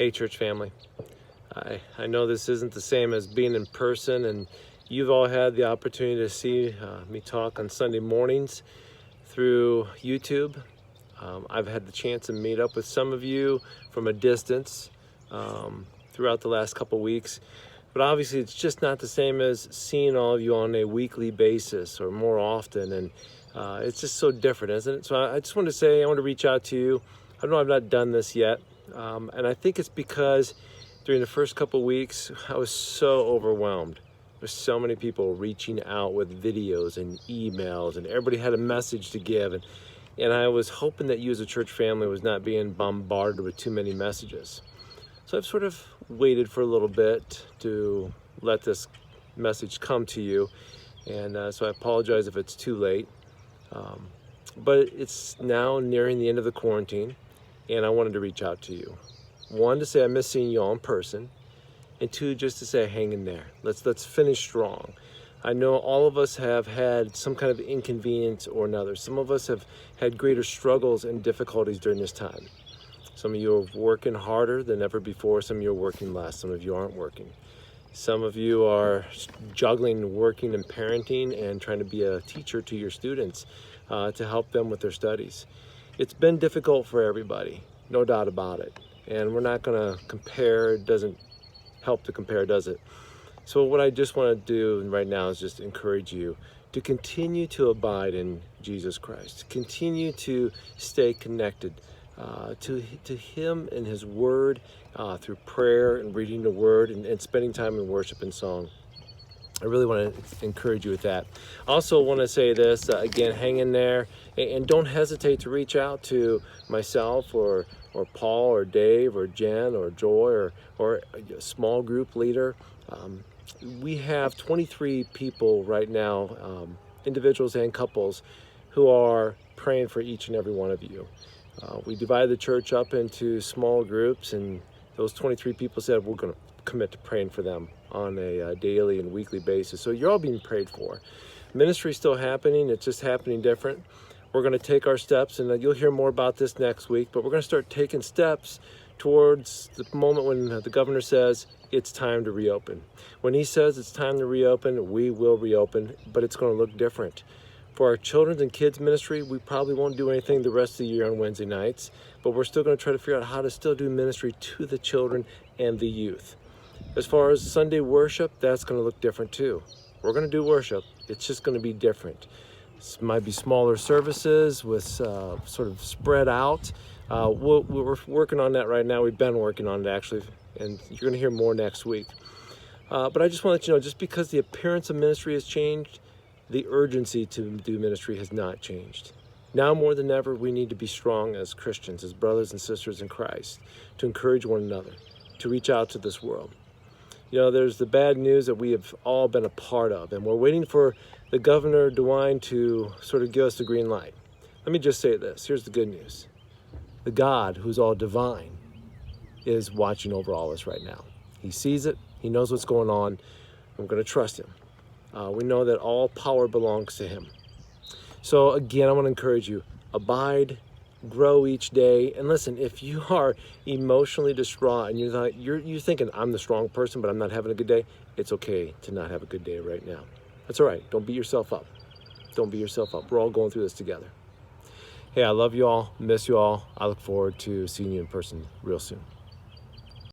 Hey, church family. I know this isn't the same as being in person, and you've all had the opportunity to see me talk on Sunday mornings through YouTube. I've had the chance to meet up with some of you from a distance throughout the last couple weeks, but obviously it's just not the same as seeing all of you on a weekly basis or more often, and it's just so different, isn't it? So I just want to say, I want to reach out to you. I know I've not done this yet, and I think it's because during the first couple weeks, I was so overwhelmed. There's so many people reaching out with videos and emails, and everybody had a message to give. And I was hoping that you as a church family was not being bombarded with too many messages. So I've sort of waited for a little bit to let this message come to you. And so I apologize if it's too late. But it's now nearing the end of the quarantine, and I wanted to reach out to you. One, to say I miss seeing you all in person, and two, just to say hang in there. Let's finish strong. I know all of us have had some kind of inconvenience or another. Some of us have had greater struggles and difficulties during this time. Some of you are working harder than ever before. Some of you are working less. Some of you aren't working. Some of you are juggling working and parenting and trying to be a teacher to your students to help them with their studies. It's been difficult for everybody, no doubt about it. And we're not going to compare. It doesn't help to compare, does it? So what I just want to do right now is just encourage you to continue to abide in Jesus Christ. Continue to stay connected to Him and His Word through prayer and reading the Word and spending time in worship and song. I really want to encourage you with that. I also want to say this, again, hang in there and don't hesitate to reach out to myself or Paul or Dave or Jen or Joy or a small group leader. We have 23 people right now, individuals and couples, who are praying for each and every one of you. We divided the church up into small groups, and those 23 people said we're going to commit to praying for them on a daily and weekly basis. So you're all being prayed for. Ministry is still happening. It's just happening different. We're going to take our steps, and you'll hear more about this next week, but we're going to start taking steps towards the moment when the governor says it's time to reopen. When he says it's time to reopen, we will reopen, but it's going to look different. For our children's and kids ministry, we probably won't do anything the rest of the year on Wednesday nights, but we're still going to try to figure out how to still do ministry to the children and the youth. As far as Sunday worship, that's going to look different too. We're going to do worship. It's just going to be different. It might be smaller services with sort of spread out. We're working on that right now. We've been working on it actually, and you're going to hear more next week. But I just want to let you know, just because the appearance of ministry has changed, the urgency to do ministry has not changed. Now more than ever, we need to be strong as Christians, as brothers and sisters in Christ, to encourage one another, to reach out to this world. You know, there's the bad news that we have all been a part of, and we're waiting for the Governor DeWine to sort of give us the green light. Let me just say this. Here's the good news. The God who's all divine is watching over all this right now. He sees it. He knows what's going on. I'm going to trust Him. We know that all power belongs to Him. So again, I want to encourage you, abide, grow each day. And listen, if you are emotionally distraught and you're thinking, I'm the strong person, but I'm not having a good day, it's okay to not have a good day right now. That's all right. Don't beat yourself up. Don't beat yourself up. We're all going through this together. Hey, I love you all, miss you all. I look forward to seeing you in person real soon.